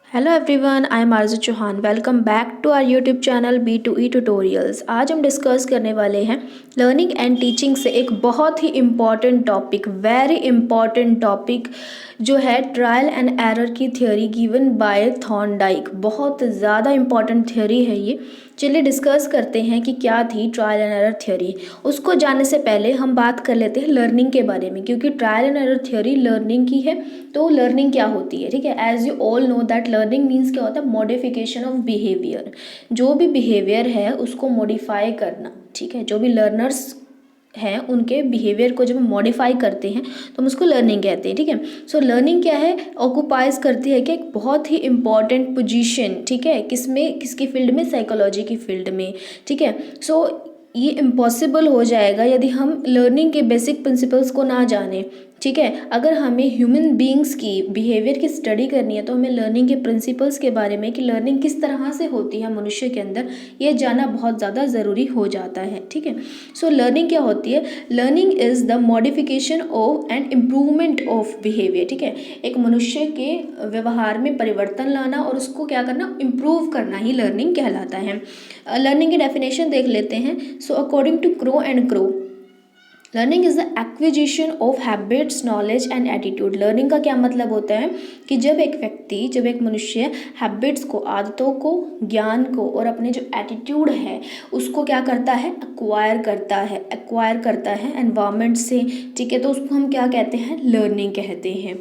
Hello everyone, I am Aarzoo Chauhan. Welcome back to our YouTube channel B2E tutorials. आज हम discuss करने वाले हैं लर्निंग एंड टीचिंग से एक बहुत ही important topic, very important topic जो है ट्रायल एंड एरर की थ्योरी गिवन बाय थॉर्नडाइक। बहुत ज़्यादा इम्पॉर्टेंट थ्योरी है ये। चलिए डिस्कस करते हैं कि क्या थी ट्रायल एंड एरर थ्योरी। उसको जानने से पहले हम बात कर लेते हैं लर्निंग के बारे में, क्योंकि trial and error theory learning की है। तो लर्निंग क्या होती है, ठीक है। As you all know that learning means क्या होता है, मॉडिफिकेशन ऑफ बिहेवियर। जो भी बिहेवियर है उसको मॉडिफाई करना, ठीक है। जो भी लर्नर्स हैं उनके बिहेवियर को जब हम मॉडिफाई करते हैं तो हम उसको लर्निंग कहते हैं, ठीक है। सो लर्निंग क्या है, ऑक्यूपाइज करती है कि एक बहुत ही इंपॉर्टेंट पोजीशन, ठीक है। किसमें, किसकी फील्ड में, साइकोलॉजी की फील्ड में, ठीक है। सो ये इम्पॉसिबल हो जाएगा यदि हम लर्निंग के बेसिक प्रिंसिपल्स को ना जाने, ठीक है। अगर हमें ह्यूमन बीइंग्स की बिहेवियर की स्टडी करनी है तो हमें लर्निंग के प्रिंसिपल्स के बारे में, कि लर्निंग किस तरह से होती है मनुष्य के अंदर, ये जानना बहुत ज़्यादा ज़रूरी हो जाता है, ठीक है। सो लर्निंग क्या होती है, learning is the modification of and improvement of behaviour, ठीक है। एक मनुष्य के व्यवहार में परिवर्तन लाना और उसको क्या करना, इम्प्रूव करना ही लर्निंग कहलाता है। लर्निंग की डेफिनेशन देख लेते हैं। So according to Crow and Crow, learning is the acquisition of habits, knowledge and attitude. Learning का क्या मतलब होता है कि जब एक व्यक्ति, जब एक मनुष्य हैबिट्स को, आदतों को, ज्ञान को और अपने जो एटीट्यूड है उसको क्या करता है, एक्वायर करता है एनवायरनमेंट से, ठीक है। तो उसको हम क्या कहते हैं, लर्निंग कहते हैं।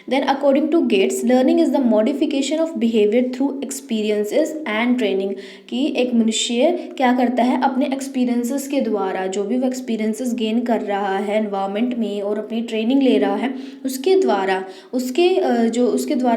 Then according to Gates, learning is the modification of behavior through experiences and training। कि एक मनुष्य क्या करता है, अपने एक्सपीरियंसेस के द्वारा, जो भी वो एक्सपीरियंसेस गेन कर रहा है एनवायरनमेंट में और अपनी ट्रेनिंग ले रहा है, उसके द्वारा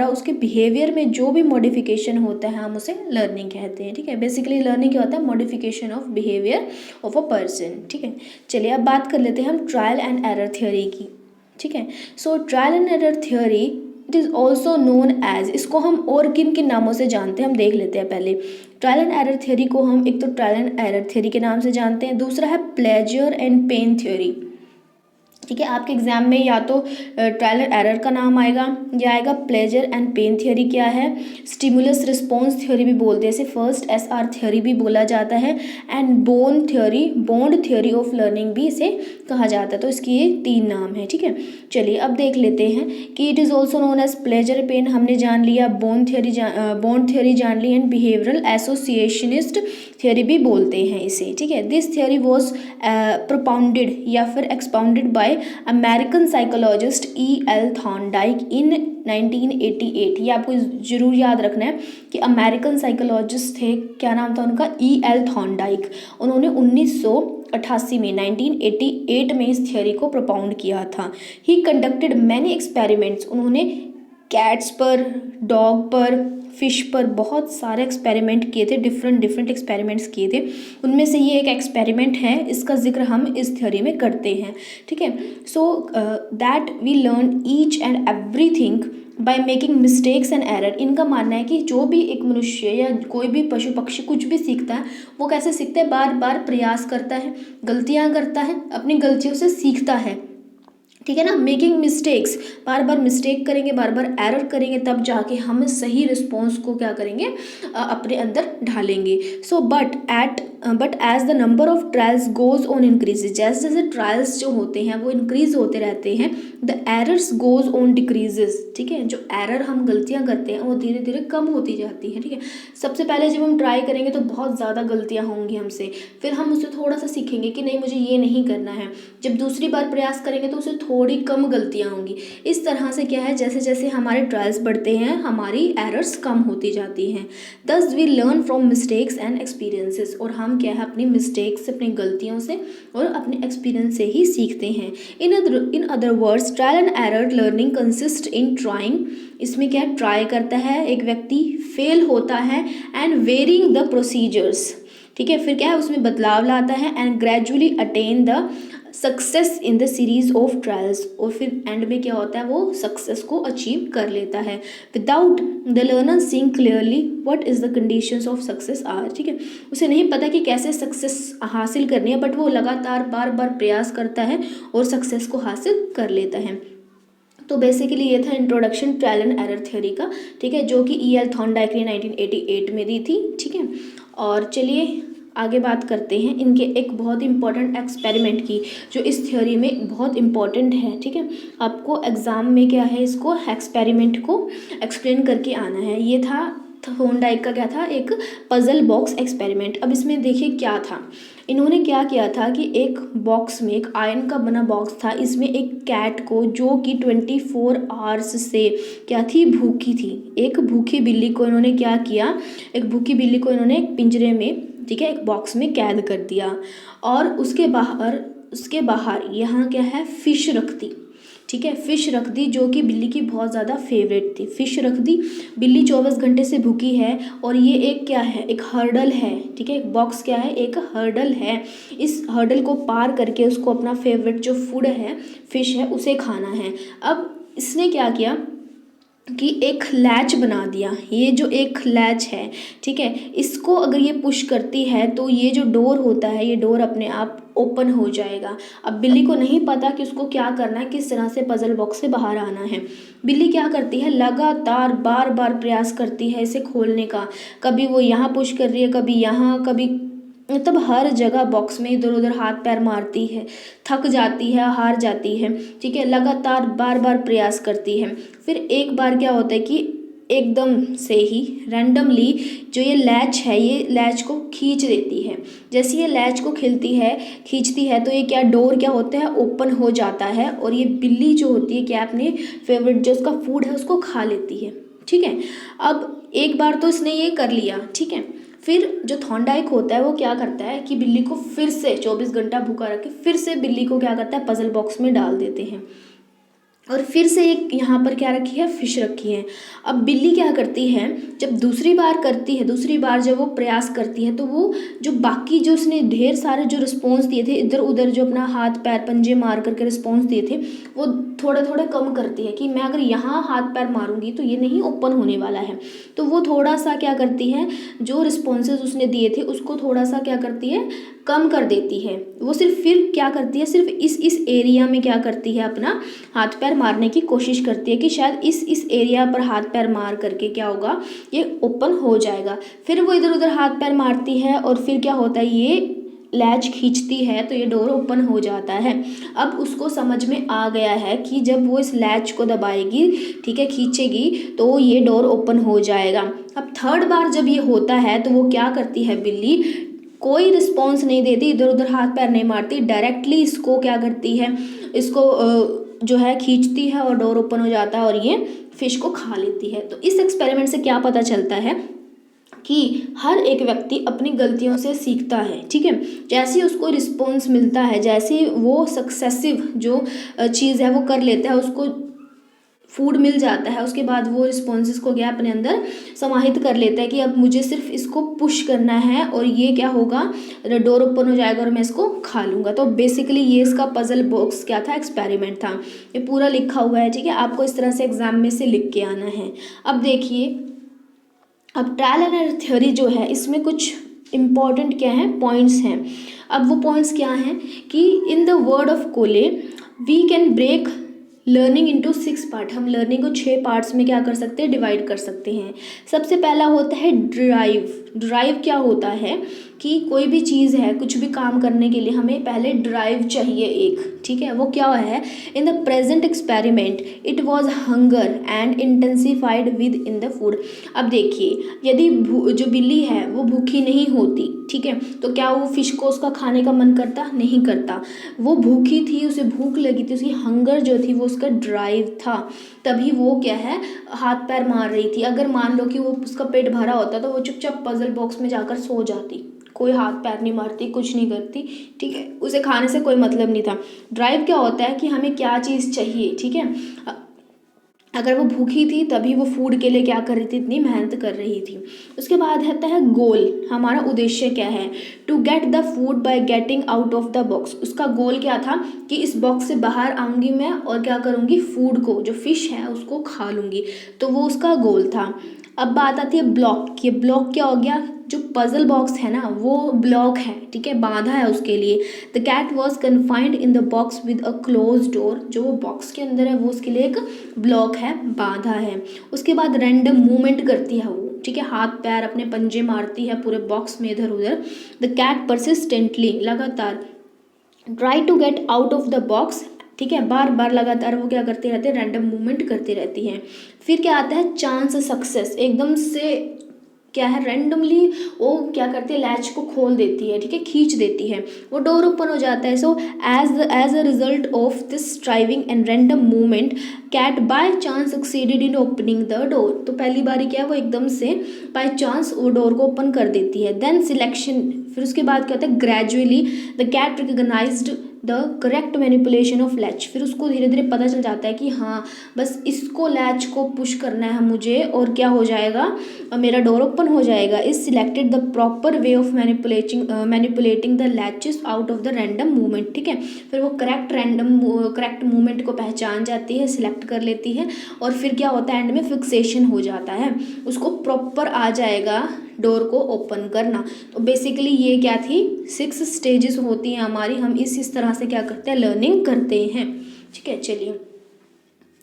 उसके बिहेवियर में जो भी मॉडिफिकेशन होता है हम उसे लर्निंग कहते हैं, ठीक है। बेसिकली लर्निंग क्या होता है, modification of behaviour of a person, ठीक है। चलिए अब बात कर लेते हैं हम ट्रायल एंड एरर थ्योरी की, ठीक है। So trial and error theory, it is also known as, इसको हम और किन किन नामों से जानते हैं हम देख लेते हैं। पहले ट्रायल एंड एरर थ्योरी को हम एक तो ट्रायल एंड एरर थ्योरी के नाम से जानते हैं, दूसरा है प्लेजर एंड पेन थ्योरी, ठीक है। आपके एग्जाम में या तो ट्रायल एंड एरर का नाम आएगा या आएगा प्लेजर एंड पेन थ्योरी। क्या है, स्टिमुलस रिस्पॉन्स थ्योरी भी बोलते हैं इसे, फर्स्ट SR थ्योरी भी बोला जाता है, and bond theory of learning भी इसे कहा जाता है। तो इसकी ये 3 नाम है, ठीक है। चलिए अब देख लेते हैं कि it is also known as pleasure pain हमने जान लिया, बॉन्ड थ्योरी जान ली, एंड बिहेवियरल एसोसिएशनिस्ट थ्योरी भी बोलते हैं इसे, ठीक है। दिस थ्योरी वॉज प्रोपाउंडेड या फिर expounded by American psychologist E.L. Thorndike in 1988। ये आपको जरूर याद रखना है कि अमेरिकन साइकोलॉजिस्ट थे, क्या नाम था उनका, E.L. थॉर्नडाइक। उन्होंने 1988 में 1988 में इस थ्योरी को प्रोपाउंड किया था। ही कंडक्टेड मैनी एक्सपेरिमेंट्स, उन्होंने कैट्स पर, डॉग पर, फिश पर बहुत सारे एक्सपेरिमेंट किए थे, डिफरेंट एक्सपेरिमेंट्स किए थे। उनमें से ये एक एक्सपेरिमेंट है, इसका जिक्र हम इस थ्योरी में करते हैं, ठीक है। So that we learn each and everything by making mistakes and error. इनका मानना है कि जो भी एक मनुष्य या कोई भी पशु पक्षी कुछ भी सीखता है, वो कैसे सीखता है, बार बार प्रयास करता है, गलतियाँ करता है, अपनी गलतियों से सीखता है, ठीक है ना। मेकिंग मिस्टेक्स, बार बार मिस्टेक करेंगे, बार बार एरर करेंगे, तब जाके हम सही रिस्पॉन्स को क्या करेंगे, अपने अंदर ढालेंगे। So but as the number of trials goes on increases, जैसे जैसे ट्रायल्स जो होते हैं वो इंक्रीज होते रहते हैं, the errors goes on decreases, ठीक है। जो एरर हम गलतियाँ करते हैं वो धीरे धीरे कम होती जाती है, ठीक है। सबसे पहले जब हम ट्राई करेंगे तो बहुत ज़्यादा गलतियाँ होंगी हमसे, फिर हम उससे थोड़ा सा सीखेंगे कि नहीं मुझे ये नहीं करना है। जब दूसरी बार प्रयास करेंगे तो उससे थोड़ी कम गलतियाँ होंगी। इस तरह से क्या है, जैसे जैसे हमारे ट्रायल्स बढ़ते हैं हमारी एरर्स कम होती जाती हैं। Thus we learn from mistakes and experiences, और हम क्या है, अपनी मिस्टेक्स से, अपनी गलतियों से और अपने एक्सपीरियंस से ही सीखते हैं। In other words trial and error learning consist in trying, इसमें क्या ट्राई करता है एक व्यक्ति, फेल होता है, एंड वेरिंग द प्रोसीजर्स, ठीक है। फिर क्या है, उसमें बदलाव लाता है, and gradually attain the success in the series of trials, और फिर एंड में क्या होता है, वो सक्सेस को अचीव कर लेता है। Without the learner seeing clearly what is the conditions of success are, ठीक है। उसे नहीं पता कि कैसे सक्सेस हासिल करनी है, बट वो लगातार बार बार प्रयास करता है और सक्सेस को हासिल कर लेता है। तो बेसिकली ये था introduction trial and error theory का, ठीक है, जो कि E.L. थॉर्नडाइक ने 1988 में दी थी, ठीक है। और चलिए आगे बात करते हैं इनके एक बहुत इंपॉर्टेंट एक्सपेरिमेंट की, जो इस थ्योरी में बहुत इंपॉर्टेंट है, ठीक है। आपको एग्ज़ाम में क्या है, इसको एक्सपेरिमेंट को एक्सप्लेन करके आना है। ये था थॉर्नडाइक का क्या था, एक पजल बॉक्स एक्सपेरिमेंट। अब इसमें देखिए क्या था, इन्होंने क्या किया था कि एक बॉक्स में, एक आयरन का बना बॉक्स था, इसमें एक कैट को, जो कि 24 आवर्स से क्या थी, भूखी थी, एक भूखी बिल्ली को इन्होंने क्या किया, एक भूखी बिल्ली को इन्होंने एक पिंजरे में, ठीक है, एक बॉक्स में कैद कर दिया। और उसके बाहर यहाँ क्या है, फिश रख दी, ठीक है, फिश रख दी, जो कि बिल्ली की बहुत ज़्यादा फेवरेट थी। फिश रख दी, बिल्ली 24 घंटे से भूखी है, और ये एक क्या है, एक हर्डल है, ठीक है, एक बॉक्स क्या है, एक हर्डल है। इस हर्डल को पार करके उसको अपना फेवरेट जो फूड है, फिश है, उसे खाना है। अब इसने क्या किया कि एक लैच बना दिया। ये जो एक लैच है, ठीक है, इसको अगर ये पुश करती है तो ये जो डोर होता है, ये डोर अपने आप ओपन हो जाएगा। अब बिल्ली को नहीं पता कि उसको क्या करना है, किस तरह से पजल बॉक्स से बाहर आना है। बिल्ली क्या करती है, लगातार बार बार प्रयास करती है इसे खोलने का। कभी वो यहाँ पुश कर रही है, कभी यहाँ, कभी, मतलब हर जगह बॉक्स में इधर उधर हाथ पैर मारती है, थक जाती है, हार जाती है, ठीक है, लगातार बार बार प्रयास करती है। फिर एक बार क्या होता है कि एकदम से ही रैंडमली जो ये लैच है, ये लैच को खींच देती है। जैसे ये लैच को खींचती है तो ये क्या, डोर क्या होता है, ओपन हो जाता है, और ये बिल्ली जो होती है क्या, अपने फेवरेट जो उसका फूड है उसको खा लेती है, ठीक है। अब एक बार तो इसने ये कर लिया, ठीक है। फिर जो थॉर्नडाइक होता है वो क्या करता है कि बिल्ली को फिर से 24 घंटा भूखा रख के फिर से बिल्ली को क्या करता है, पजल बॉक्स में डाल देते हैं, और फिर से एक यहाँ पर क्या रखी है, फिश रखी है। अब बिल्ली क्या करती है, जब दूसरी बार जब वो प्रयास करती है, तो वो जो बाकी जो उसने ढेर सारे जो रिस्पॉन्स दिए थे, इधर उधर जो अपना हाथ पैर पंजे मार करके रिस्पॉन्स दिए थे, वो थोड़े थोड़े कम करती है कि मैं अगर यहाँ हाथ पैर मारूंगी तो ये नहीं ओपन होने वाला है। तो वो थोड़ा सा क्या करती है, जो रिस्पॉन्सेज उसने दिए थे उसको थोड़ा सा क्या करती है, कम कर देती है। वो सिर्फ फिर क्या करती है, सिर्फ इस एरिया में क्या करती है, अपना हाथ पैर मारने की कोशिश करती है कि शायद इस एरिया पर हाथ पैर मार करके क्या होगा, ये ओपन हो जाएगा। फिर वो इधर उधर हाथ पैर मारती है, और फिर क्या होता है, ये लैच खींचती है तो ये डोर ओपन हो जाता है। अब उसको समझ में आ गया है कि जब वो इस लैच को दबाएगी, ठीक है, खींचेगी, तो ये डोर ओपन हो जाएगा। अब थर्ड बार जब ये होता है तो वो क्या करती है, बिल्ली कोई रिस्पॉन्स नहीं देती, इधर उधर हाथ पैर नहीं मारती, डायरेक्टली इसको क्या करती है, इसको जो है खींचती है, और डोर ओपन हो जाता है, और ये फिश को खा लेती है। तो इस एक्सपेरिमेंट से क्या पता चलता है कि हर एक व्यक्ति अपनी गलतियों से सीखता है, ठीक है। जैसे उसको रिस्पॉन्स मिलता है, जैसे वो सक्सेसिव जो चीज़ है वो कर लेता है, उसको फूड मिल जाता है, उसके बाद वो रिस्पॉन्सेस को क्या अपने अंदर समाहित कर लेता है कि अब मुझे सिर्फ इसको पुश करना है, और ये क्या होगा, डोर ओपन हो जाएगा और मैं इसको खा लूँगा। तो बेसिकली ये इसका पजल बॉक्स क्या था, एक्सपेरिमेंट था। ये पूरा लिखा हुआ है, ठीक है, आपको इस तरह से एग्जाम में से लिख के आना है। अब देखिए, अब ट्रायल एंड एरर थ्योरी जो है, इसमें कुछ इम्पॉर्टेंट क्या है, पॉइंट्स हैं। अब वो पॉइंट्स क्या हैं कि in the word of Kohler we can break learning into 6 part. हम लर्निंग को 6 पार्ट्स में क्या कर सकते हैं, डिवाइड कर सकते हैं। सबसे पहला होता है ड्राइव। ड्राइव क्या होता है कि कोई भी चीज़ है, कुछ भी काम करने के लिए हमें पहले ड्राइव चाहिए एक, ठीक है। वो क्या है, in the present experiment it was hunger and intensified with in the food. अब देखिए, यदि जो बिल्ली है वो भूखी नहीं होती, ठीक है, तो क्या वो फिश को उसका खाने का मन करता, नहीं करता। वो भूखी थी, उसे भूख लगी थी, उसकी हंगर जो थी वो उसका ड्राइव था, तभी वो क्या है, हाथ पैर मार रही थी। अगर मान लो कि वो उसका पेट भरा होता तो वो चुपचाप पजल बॉक्स में जाकर सो जाती, कोई हाथ पैर नहीं मारती, कुछ नहीं करती, ठीक है, उसे खाने से कोई मतलब नहीं था। ड्राइव क्या होता है कि हमें क्या चीज़ चाहिए, ठीक है। अगर वो भूखी थी तभी वो फूड के लिए क्या कर रही थी, इतनी मेहनत कर रही थी। उसके बाद आता है गोल, हमारा उद्देश्य क्या है, to get the food by getting out of the box. उसका गोल क्या था कि इस बॉक्स से बाहर आऊँगी मैं और क्या करूँगी, फूड को, जो फिश है उसको खा लूँगी, तो वो उसका गोल था। अब बात आती है ब्लॉक की। ब्लॉक क्या हो गया, जो पजल बॉक्स है ना वो ब्लॉक है, ठीक है, बांधा है उसके लिए। The cat was confined in the box with a close door, जो वो बॉक्स के अंदर है वो उसके लिए एक ब्लॉक है, बांधा है। उसके बाद रैंडम मूवमेंट करती है वो, ठीक है, हाथ पैर अपने पंजे मारती है पूरे बॉक्स में इधर उधर। द कैट परसिस्टेंटली, लगातार, try to get out of the box, ठीक है, बार बार लगातार वो क्या करते रहते हैं, रैंडम मूवमेंट करती रहती हैं। फिर क्या आता है, चांस सक्सेस, एकदम से क्या है, रैंडमली वो क्या करती है, लैच को खोल देती है, ठीक है, खींच देती है, वो डोर ओपन हो जाता है। So as a result of this striving and random movement, cat by chance succeeded in opening the door. तो पहली बारी क्या है, वो एकदम से बाय चांस वो डोर को ओपन कर देती है। देन सिलेक्शन, फिर उसके बाद क्या होता है, gradually the cat recognised the correct manipulation of latch. फिर उसको धीरे धीरे पता चल जाता है कि हाँ बस इसको लैच को पुश करना है मुझे, और क्या हो जाएगा, मेरा डोर ओपन हो जाएगा। Is selected the proper way of manipulating the latches out of the random movement, ठीक है। फिर वो करेक्ट मूवमेंट को पहचान जाती है, सिलेक्ट कर लेती है, और फिर क्या होता है, एंड में फिक्सेशन हो जाता है, उसको प्रॉपर आ जाएगा डोर को ओपन करना। तो बेसिकली ये क्या थी, 6 स्टेजेस होती हैं हमारी, हम इस तरह से क्या करते हैं, लर्निंग करते हैं, ठीक है। चलिए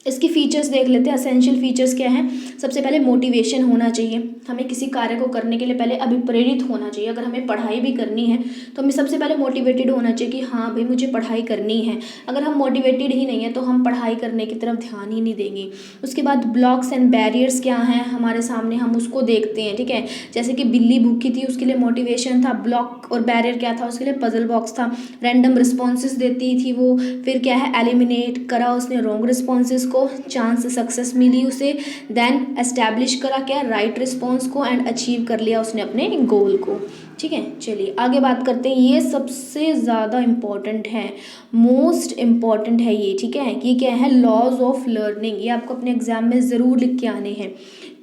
इसकी फीचर्स देख लेते हैं। असेंशियल फीचर्स क्या हैं, सबसे पहले मोटिवेशन होना चाहिए, हमें किसी कार्य को करने के लिए पहले अभिप्रेरित होना चाहिए। अगर हमें पढ़ाई भी करनी है तो हमें सबसे पहले मोटिवेटेड होना चाहिए कि हाँ भाई मुझे पढ़ाई करनी है। अगर हम मोटिवेटेड ही नहीं है तो हम पढ़ाई करने की तरफ ध्यान ही नहीं देंगे। उसके बाद ब्लॉक्स एंड बैरियर्स क्या हैं हमारे सामने, हम उसको देखते हैं, ठीक है। जैसे कि बिल्ली भूखी थी, उसके लिए मोटिवेशन था, ब्लॉक और बैरियर क्या था, उसके लिए पजल बॉक्स था। रैंडम रिस्पॉन्सेज देती थी वो, फिर क्या है, एलिमिनेट करा उसने रॉन्ग रिस्पॉन्सेज को, चांस सक्सेस मिली उसे। देन एस्टैब्लिश करा क्या, राइट रिस्पॉन्स को, एंड अचीव कर लिया उसने अपने गोल को, ठीक है। चलिए आगे बात करते हैं। ये सबसे ज़्यादा इम्पॉर्टेंट है, मोस्ट इम्पॉर्टेंट है ये, ठीक है। ये क्या है, लॉज ऑफ लर्निंग, ये आपको अपने एग्जाम में ज़रूर लिख के आने हैं।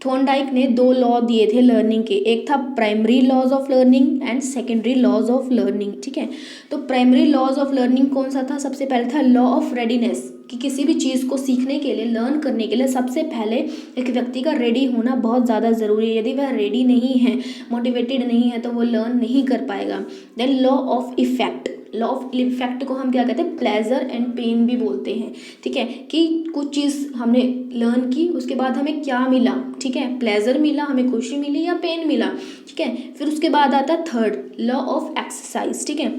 थॉर्नडाइक ने 2 लॉ दिए थे लर्निंग के, एक था primary laws of learning and secondary laws of learning, ठीक है। तो प्राइमरी लॉज ऑफ लर्निंग कौन सा था, सबसे पहले था लॉ ऑफ रेडीनेस, कि किसी भी चीज़ को सीखने के लिए, लर्न करने के लिए सबसे पहले एक व्यक्ति का रेडी होना बहुत ज़्यादा ज़रूरी है। यदि वह रेडी नहीं है, मोटिवेटेड नहीं है, तो वो लर्न नहीं कर पाएगा। Then law of effect, law of effect को हम क्या कहते हैं, प्लेजर एंड पेन भी बोलते हैं, ठीक है। कि कुछ चीज़ हमने लर्न की, उसके बाद हमें क्या मिला, ठीक है, प्लेजर मिला, हमें खुशी मिली या पेन मिला, ठीक है। फिर उसके बाद आता है थर्ड, लॉ ऑफ एक्सरसाइज, ठीक है।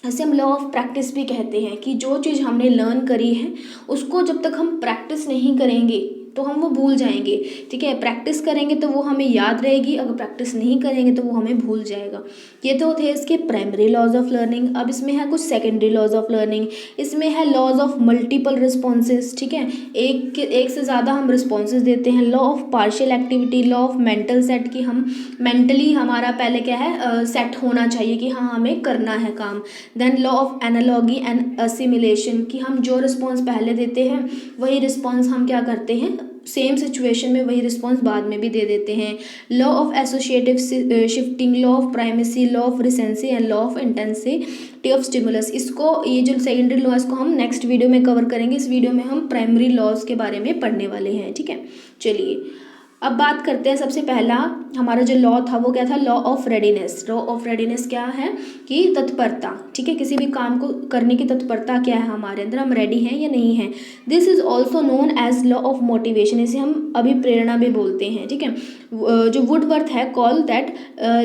ऐसे हम लॉ ऑफ प्रैक्टिस भी कहते हैं, कि जो चीज़ हमने लर्न करी है उसको जब तक हम प्रैक्टिस नहीं करेंगे तो हम वो भूल जाएंगे, ठीक है। प्रैक्टिस करेंगे तो वो हमें याद रहेगी, अगर प्रैक्टिस नहीं करेंगे तो वो हमें भूल जाएगा। ये तो थे इसके प्राइमरी लॉज ऑफ लर्निंग। अब इसमें है कुछ सेकेंडरी लॉज ऑफ लर्निंग। इसमें है लॉज ऑफ मल्टीपल रिस्पॉन्सेज, ठीक है, एक से ज़्यादा हम रिस्पॉन्सेज देते हैं। Law of partial activity, law of mental set, कि हम मेंटली हमारा पहले क्या है, सेट होना चाहिए कि हाँ हमें करना है काम। Then law of analogy and assimilation, कि हम जो रिस्पॉन्स पहले देते हैं वही रिस्पॉन्स हम क्या करते हैं, सेम सिचुएशन में वही रिस्पॉन्स बाद में भी दे देते हैं। Law of associative shifting, law of primacy, law of recency and law of intensity of stimulus. इसको, ये जो सेकेंडरी लॉ, इसको हम नेक्स्ट वीडियो में कवर करेंगे। इस वीडियो में हम प्राइमरी लॉज के बारे में पढ़ने वाले हैं, ठीक है। चलिए अब बात करते हैं। सबसे पहला हमारा जो लॉ था वो क्या था, law of readiness. Law of readiness क्या है, कि तत्परता, ठीक है, किसी भी काम को करने की तत्परता क्या है हमारे अंदर, हम रेडी हैं या नहीं हैं। This is also known as law of motivation, इसे हम अभिप्रेरणा भी बोलते हैं, ठीक है। जो वुडवर्थ है call that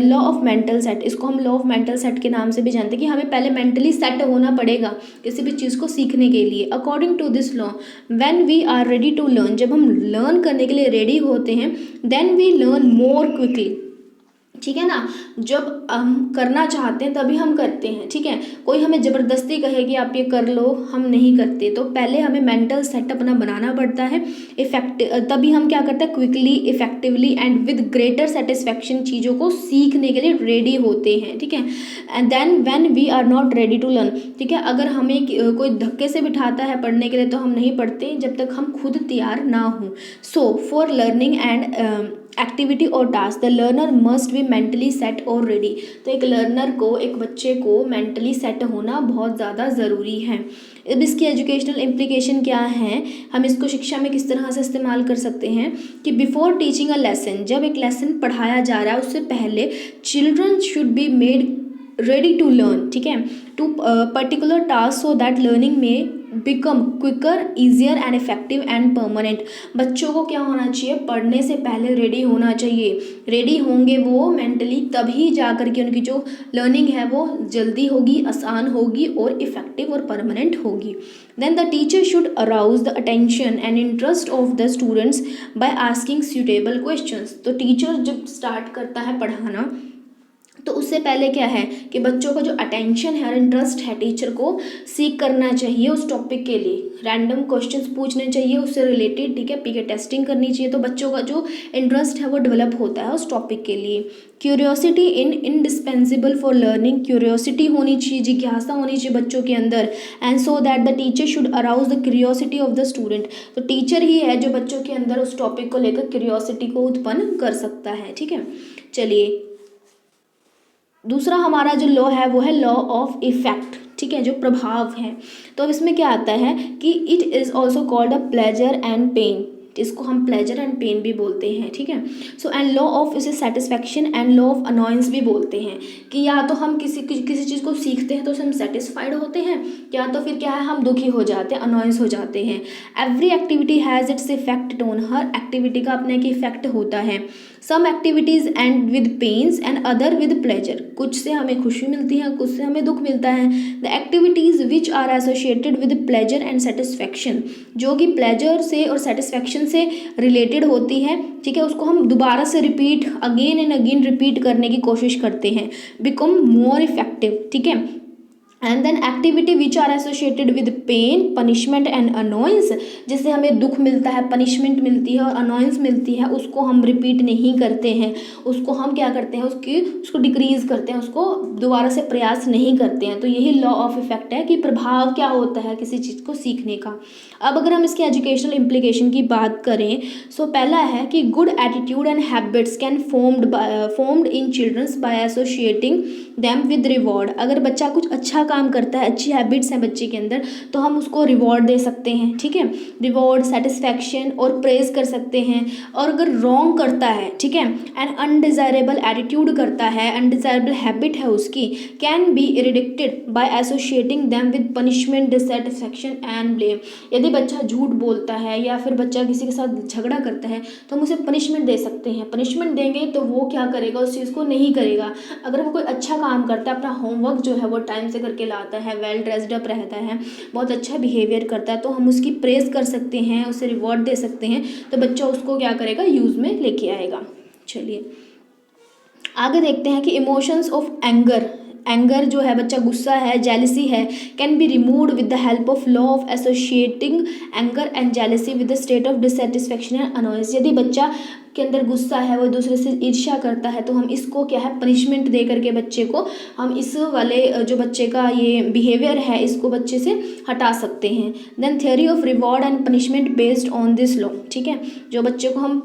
law of mental set, इसको हम लॉ ऑफ मेंटल सेट के नाम से भी जानते हैं, कि हमें पहले मेंटली सेट होना पड़ेगा किसी भी चीज़ को सीखने के लिए। According to this law, when we are ready to learn, जब हम लर्न करने के लिए रेडी होते हैं, then we learn more quickly, ठीक है ना। जब हम करना चाहते हैं तभी हम करते हैं, ठीक है। कोई हमें ज़बरदस्ती कहे कि आप ये कर लो, हम नहीं करते। तो पहले हमें मेंटल सेट अपना बनाना पड़ता है, तभी हम क्या करते हैं, quickly, effectively and with greater satisfaction चीज़ों को सीखने के लिए रेडी होते हैं, ठीक है। And then when we are not ready to learn, ठीक है, अगर हमें कोई धक्के से बिठाता है पढ़ने के लिए तो हम नहीं पढ़ते जब तक हम खुद तैयार ना हों। So for learning and activity और task, the learner must be mentally set और रेडी। तो एक लर्नर को, एक बच्चे को मेंटली सेट होना बहुत ज़्यादा ज़रूरी है। अब इसकी एजुकेशनल इम्प्लीकेशन क्या है, हम इसको शिक्षा में किस तरह से इस्तेमाल कर सकते हैं कि बिफोर टीचिंग अ लेसन, जब एक लेसन पढ़ाया जा रहा है उससे पहले children should be made ready to learn, ठीक है, to particular task so that learning may become quicker, easier and effective and permanent. बच्चों को क्या होना चाहिए, पढ़ने से पहले रेडी होना चाहिए। रेडी होंगे वो मेंटली, तभी जा कर के उनकी जो लर्निंग है वो जल्दी होगी, आसान होगी और इफेक्टिव और परमानेंट होगी। Then the teacher should arouse the attention and interest of the students by asking suitable questions. तो टीचर जब स्टार्ट करता है पढ़ाना तो उससे पहले क्या है कि बच्चों का जो अटेंशन है और इंटरेस्ट है, टीचर को सीख करना चाहिए उस टॉपिक के लिए, रैंडम क्वेश्चंस पूछने चाहिए उससे रिलेटेड, ठीक है, पीके टेस्टिंग करनी चाहिए। तो बच्चों का जो इंटरेस्ट है वो डेवलप होता है उस टॉपिक के लिए। Curiosity indispensable for learning, curiosity होनी चाहिए, जिज्ञासा होनी चाहिए बच्चों के अंदर। And so that the teacher should arouse the curiosity of the student. तो टीचर ही है जो बच्चों के अंदर उस टॉपिक को लेकर क्यूरियोसिटी को उत्पन्न कर सकता है, ठीक है। चलिए, दूसरा हमारा जो लॉ है वो है लॉ ऑफ इफेक्ट, ठीक है, जो प्रभाव है। तो अब इसमें क्या आता है कि it is also called a pleasure and pain, इसको हम प्लेजर एंड पेन भी बोलते हैं, ठीक है। सो एंड लॉ ऑफ इसे satisfaction and law of annoyance भी बोलते हैं कि या तो हम किसी चीज़ को सीखते हैं तो उससे हम सेटिस्फाइड होते हैं, या तो फिर क्या है हम दुखी हो जाते हैं, अनॉयंस हो जाते हैं। Every activity has its effect on, हर एक्टिविटी का अपने एक इफेक्ट होता है। Some activities end with pains and other with pleasure, कुछ से हमें खुशी मिलती है, कुछ से हमें दुख मिलता है। The activities which are associated with pleasure and satisfaction, जो कि प्लेजर से और सेटिस्फैक्शन से रिलेटेड होती है, ठीक है, उसको हम दोबारा से repeat, again and again repeat करने की कोशिश करते हैं, बिकम मोर इफेक्टिव, ठीक है। And then activity which are associated with pain, punishment and annoyance, जिससे हमें दुख मिलता है, पनिशमेंट मिलती है और अनोयंस मिलती है, उसको हम रिपीट नहीं करते हैं, उसको हम क्या करते हैं, उसको डिक्रीज करते हैं, उसको दोबारा से प्रयास नहीं करते हैं। तो यही लॉ ऑफ इफेक्ट है कि प्रभाव क्या होता है किसी चीज़ को सीखने का। अब अगर हम इसके एजुकेशनल इम्प्लीकेशन की बात करें, सो पहला है कि good attitude and habits can formed in childrens by associating them with reward. अगर बच्चा कुछ अच्छा काम करता है, अच्छी हैबिट्स हैं बच्चे के अंदर, तो हम उसको रिवॉर्ड दे सकते हैं, ठीक है, रिवॉर्ड, सेटिस्फैक्शन और प्रेज कर सकते हैं। और अगर रॉन्ग करता है, ठीक है, एंड अनडिज़ायरेबल एटीट्यूड करता है, अनडिज़ायरेबल हैबिट है उसकी, can be eradicated by associating them with punishment, dissatisfaction and blame. यदि बच्चा झूठ बोलता है या फिर बच्चा किसी के साथ झगड़ा करता है तो हम उसे पनिशमेंट दे सकते हैं। पनिशमेंट देंगे तो वो क्या करेगा, उस चीज़ को नहीं करेगा। अगर वो कोई अच्छा काम करता है, अपना होमवर्क जो है वो टाइम से करके लाता है, वेल ड्रेस्ड अप रहता है, बहुत अच्छा बिहेवियर करता है, तो हम उसकी प्रेज कर सकते हैं, उसे रिवॉर्ड दे सकते हैं, तो बच्चा उसको क्या करेगा, यूज़ में लेके आएगा। चलिए आगे देखते हैं कि इमोशंस ऑफ एंगर जो है, बच्चा गुस्सा है, जेलसी है, can be removed with the help of law of associating anger and jealousy with the state of dissatisfaction and annoyance. यदि बच्चा के अंदर गुस्सा है, वो दूसरे से ईर्ष्या करता है, तो हम इसको क्या है, पनिशमेंट दे करके बच्चे को हम इस वाले जो बच्चे का ये बिहेवियर है इसको बच्चे से हटा सकते हैं। Then theory of reward and punishment based on this law, ठीक है, जो बच्चे को हम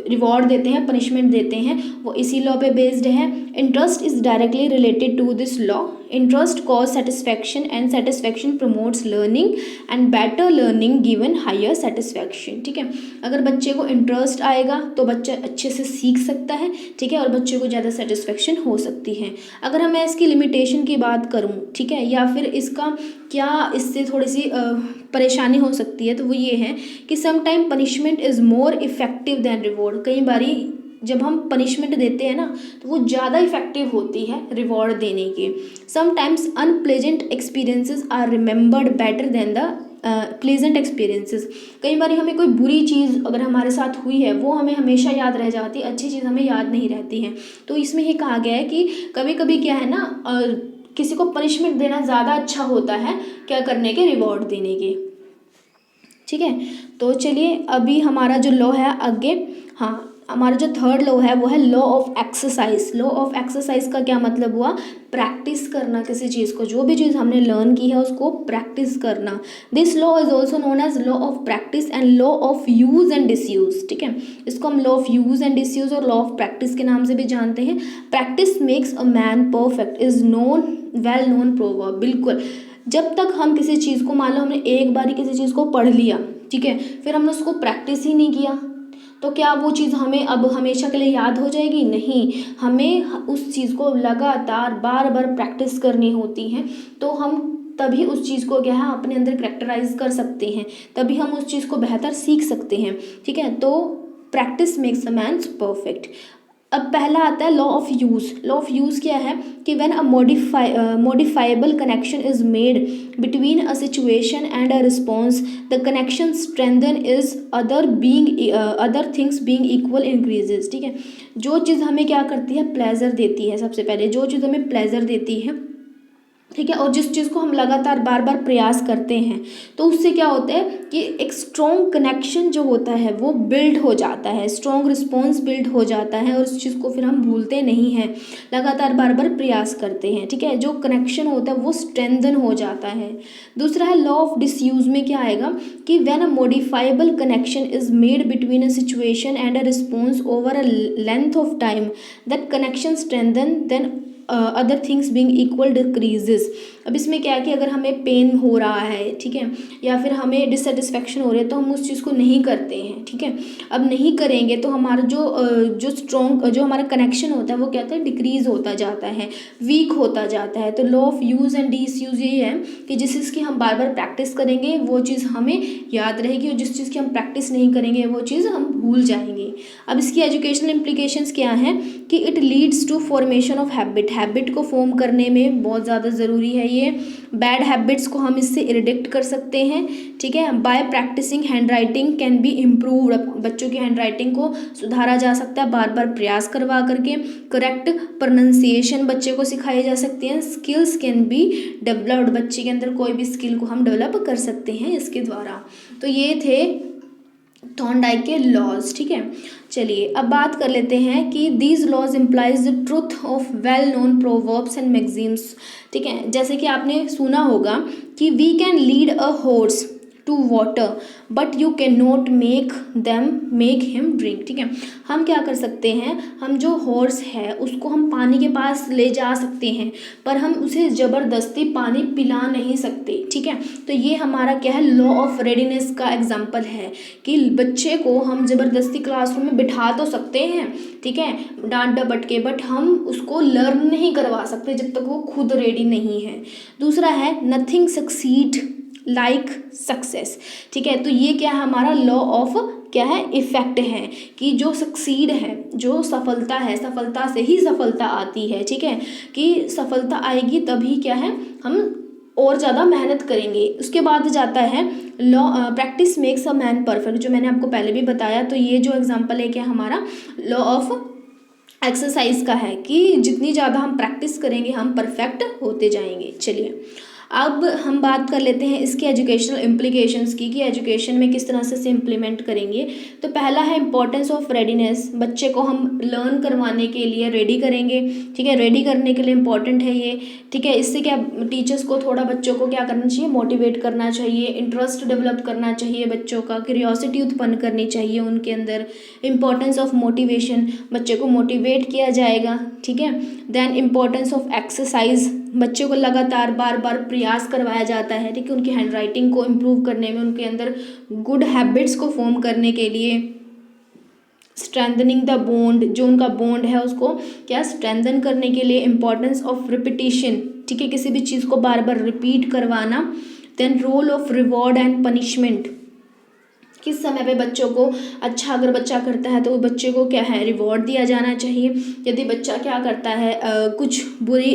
रिवॉर्ड देते हैं, पनिशमेंट देते हैं, वो इसी लॉ पे बेस्ड है। Interest is directly related to this law. Interest cause satisfaction and satisfaction promotes learning and better learning given higher satisfaction, ठीक है। अगर बच्चे को इंटरेस्ट आएगा तो बच्चा अच्छे से सीख सकता है, ठीक है, और बच्चे को ज़्यादा सेटिस्फैक्शन हो सकती है। अगर मैं इसकी लिमिटेशन की बात करूँ, ठीक है, या फिर इसका क्या इससे थोड़ी सी परेशानी हो सकती है, तो वो ये है कि sometime punishment is more effective than reward. कई बारी जब हम पनिशमेंट देते हैं ना तो वो ज़्यादा इफेक्टिव होती है रिवॉर्ड देने के। Sometimes unpleasant experiences are remembered better than the pleasant experiences. कई बार हमें कोई बुरी चीज़ अगर हमारे साथ हुई है वो हमें हमेशा याद रह जाती है, अच्छी चीज़ हमें याद नहीं रहती है। तो इसमें ये कहा गया है कि कभी कभी क्या है ना, किसी को पनिशमेंट देना ज़्यादा अच्छा होता है क्या करने के, रिवॉर्ड देने के, ठीक है। तो चलिए अभी हमारा जो लॉ है आगे, हाँ, हमारा जो थर्ड लॉ है वो है law of exercise. Law of exercise का क्या मतलब हुआ? प्रैक्टिस करना किसी चीज़ को, जो भी चीज़ हमने लर्न की है उसको प्रैक्टिस करना। This law is also known as law of practice and law of use and disuse. ठीक है, इसको हम law of use and disuse और लॉ ऑफ प्रैक्टिस के नाम से भी जानते हैं। Practice makes a man perfect is known well known proverb. बिल्कुल, जब तक हम किसी चीज़ को, मान लो हमने एक बार किसी चीज़ को पढ़ लिया, ठीक है, फिर हमने उसको प्रैक्टिस ही नहीं किया, तो क्या वो चीज़ हमें अब हमेशा के लिए याद हो जाएगी? नहीं, हमें उस चीज़ को लगातार बार बार प्रैक्टिस करनी होती है, तो हम तभी उस चीज़ को क्या है अपने अंदर करेक्टराइज कर सकते हैं, तभी हम उस चीज़ को बेहतर सीख सकते हैं। ठीक है, तो practice makes a man perfect. अब पहला आता है law of use. Law of use क्या है कि when a modifiable connection is made between a situation and a response the connection strengthen is other things being equal increases. ठीक है, जो चीज़ हमें क्या करती है? प्लेजर देती है। सबसे पहले जो चीज़ हमें प्लेजर देती है, ठीक है, और जिस चीज़ को हम लगातार बार बार प्रयास करते हैं, तो उससे क्या होता है कि एक स्ट्रॉन्ग कनेक्शन जो होता है वो बिल्ड हो जाता है, स्ट्रॉन्ग रिस्पॉन्स बिल्ड हो जाता है, और उस चीज़ को फिर हम भूलते नहीं हैं, लगातार बार बार प्रयास करते हैं। ठीक है, जो कनेक्शन होता है वो स्ट्रेंथन हो जाता है। दूसरा है लॉ ऑफ डिसयूज में क्या आएगा कि when a modifiable connection is made between a situation and a response over a length of time that connection strengthen then other things being equal decreases. अब इसमें क्या है कि अगर हमें पेन हो रहा है, ठीक है, या फिर हमें डिससेटिस्फेक्शन हो रही है, तो हम उस चीज़ को नहीं करते हैं। ठीक है, अब नहीं करेंगे तो हमारा जो हमारा कनेक्शन होता है वो क्या होता है? डिक्रीज होता जाता है, वीक होता जाता है। तो law of use and disuse ये है कि जिस चीज़ की हम बार बार प्रैक्टिस करेंगे वो चीज़ हमें याद रहेगी, और जिस चीज़ की हम प्रैक्टिस नहीं करेंगे वो चीज़ हम भूल जाएंगे। अब इसकी एजुकेशनल इम्प्लीकेशंस क्या हैं कि it leads to formation of habit. Habit को फॉर्म करने में बहुत ज़्यादा ज़रूरी है ये। बैड हैबिट्स को हम इससे इरिडिक्ट कर सकते हैं। ठीक है, by practising handwriting can be improved. बच्चों की हैंड राइटिंग को सुधारा जा सकता है बार बार प्रयास करवा करके। करेक्ट प्रोनाउंसिएशन बच्चे को सिखाई जा सकती है। स्किल्स कैन बी डेवलप्ड, बच्चे के अंदर कोई भी स्किल को हम डेवलप कर सकते हैं इसके द्वारा। तो ये थे थॉर्नडाइक के लॉज। ठीक है, चलिए अब बात कर लेते हैं कि these laws implies the truth of well known proverbs and maxims. ठीक है, जैसे कि आपने सुना होगा कि we can lead a horse to water but you can not make him drink. ठीक है, हम क्या कर सकते हैं, हम जो हॉर्स है उसको हम पानी के पास ले जा सकते हैं, पर हम उसे ज़बरदस्ती पानी पिला नहीं सकते। ठीक है, तो ये हमारा क्या है? लॉ ऑफ रेडीनेस का एग्जाम्पल है कि बच्चे को हम ज़बरदस्ती क्लासरूम में बिठा तो सकते हैं, ठीक है, डांट डपट के, बट हम उसको लर्न नहीं करवा सकते जब तक वो खुद रेडी नहीं है। दूसरा है नथिंग सक्सीड लाइक सक्सेस। ठीक है, तो ये क्या है? हमारा लॉ ऑफ क्या है? इफेक्ट है कि जो सक्सीड है, जो सफलता है, सफलता से ही सफलता आती है। ठीक है, कि सफलता आएगी तभी क्या है हम और ज़्यादा मेहनत करेंगे। उसके बाद जाता है law practice makes a man perfect, जो मैंने आपको पहले भी बताया। तो ये जो एग्जांपल है क्या हमारा लॉ ऑफ एक्सरसाइज का है कि जितनी ज़्यादा हम प्रैक्टिस करेंगे हम परफेक्ट होते जाएंगे। चलिए अब हम बात कर लेते हैं इसके एजुकेशनल इम्प्लीकेशंस की, कि एजुकेशन में किस तरह से इम्प्लीमेंट करेंगे। तो पहला है इंपॉर्टेंस ऑफ रेडीनेस। बच्चे को हम लर्न करवाने के लिए रेडी करेंगे। ठीक है, रेडी करने के लिए इम्पॉर्टेंट है ये। ठीक है, इससे क्या टीचर्स को थोड़ा बच्चों को क्या करना चाहिए? मोटिवेट करना चाहिए, इंटरेस्ट डेवलप करना चाहिए, बच्चों का क्यूरियोसिटी उत्पन्न करनी चाहिए उनके अंदर। इंपॉर्टेंस ऑफ मोटिवेशन, बच्चे को मोटिवेट किया जाएगा। ठीक है, देन इंपॉर्टेंस ऑफ एक्सरसाइज, बच्चे को लगातार बार बार प्रयास करवाया जाता है। ठीक है, उनकी हैंड राइटिंग को इम्प्रूव करने में, उनके अंदर गुड हैबिट्स को फॉर्म करने के लिए। स्ट्रेंथनिंग द बॉन्ड, जो उनका बॉन्ड है उसको क्या स्ट्रेंथन करने के लिए। इंपॉर्टेंस ऑफ रिपीटिशन, ठीक है, किसी भी चीज़ को बार बार रिपीट करवाना। Then role of reward and punishment, किस समय पे बच्चों को अच्छा अगर बच्चा करता है तो वो बच्चे को क्या है रिवॉर्ड दिया जाना चाहिए। यदि बच्चा क्या करता है कुछ बुरी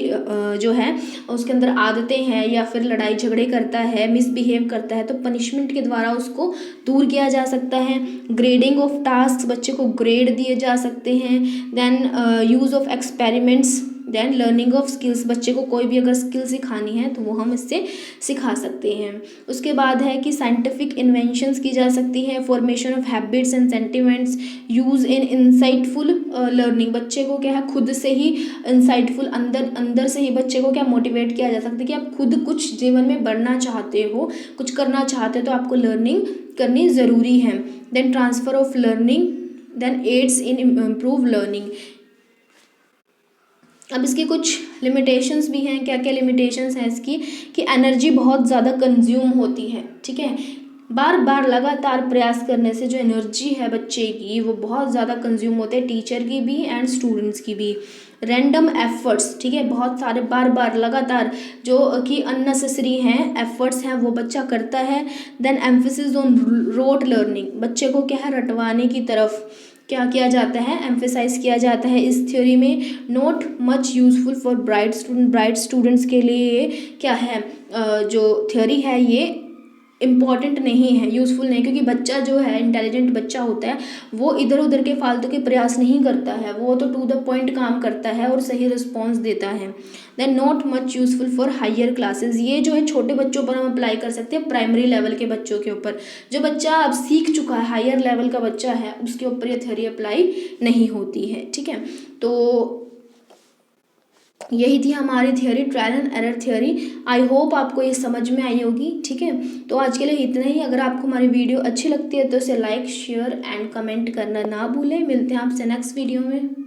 जो है उसके अंदर आदतें हैं या फिर लड़ाई झगड़े करता है, मिसबिहेव करता है, तो पनिशमेंट के द्वारा उसको दूर किया जा सकता है। ग्रेडिंग ऑफ टास्क, बच्चे को ग्रेड दिए जा सकते हैं। Then use of experiments, then learning of skills, बच्चे को कोई भी अगर स्किल सिखानी है तो वो हम इससे सिखा सकते हैं। उसके बाद है कि साइंटिफिक इन्वेंशंस की जा सकती है, formation of habits and sentiments, use in insightful learning, बच्चे को क्या है खुद से ही इंसाइटफुल अंदर से ही बच्चे को क्या मोटिवेट किया जा सकता है कि आप खुद कुछ जीवन में बढ़ना चाहते हो, कुछ करना चाहते हो तो आपको लर्निंग करनी ज़रूरी है। Then transfer of learning, then aids in improve learning. अब इसकी कुछ लिमिटेशंस भी हैं। क्या क्या लिमिटेशंस हैं इसकी, कि एनर्जी बहुत ज़्यादा कंज्यूम होती है, ठीक है, बार बार लगातार प्रयास करने से जो एनर्जी है बच्चे की वो बहुत ज़्यादा कंज्यूम होते हैं, टीचर की भी एंड स्टूडेंट्स की भी। रैंडम एफर्ट्स, ठीक है, बहुत सारे बार बार लगातार जो कि अननेसेसरी हैं एफर्ट्स हैं वो बच्चा करता है। Then emphasis on rote learning, बच्चे को क्या है रटवाने की तरफ क्या किया जाता है, एम्फेसाइज किया जाता है इस थ्योरी में। Not much useful for bright students के लिए क्या है जो थ्योरी है ये इम्पॉर्टेंट नहीं है, यूज़फुल नहीं, क्योंकि बच्चा जो है इंटेलिजेंट बच्चा होता है वो इधर उधर के फालतू के प्रयास नहीं करता है, वो तो टू द पॉइंट काम करता है और सही रिस्पॉन्स देता है। Then not much useful for higher classes, ये जो है छोटे बच्चों पर हम अप्लाई कर सकते हैं, प्राइमरी लेवल के बच्चों के ऊपर। जो बच्चा अब सीख चुका है, हायर लेवल का बच्चा है, उसके ऊपर ये थ्योरी अप्लाई नहीं होती है, ठीक है। तो यही थी हमारी theory, trial and error theory. I hope आपको ये समझ में आई होगी, ठीक है। तो आज के लिए इतना ही। अगर आपको हमारी वीडियो अच्छी लगती है तो इसे लाइक शेयर एंड कमेंट करना ना भूलें। मिलते हैं आपसे नेक्स्ट वीडियो में।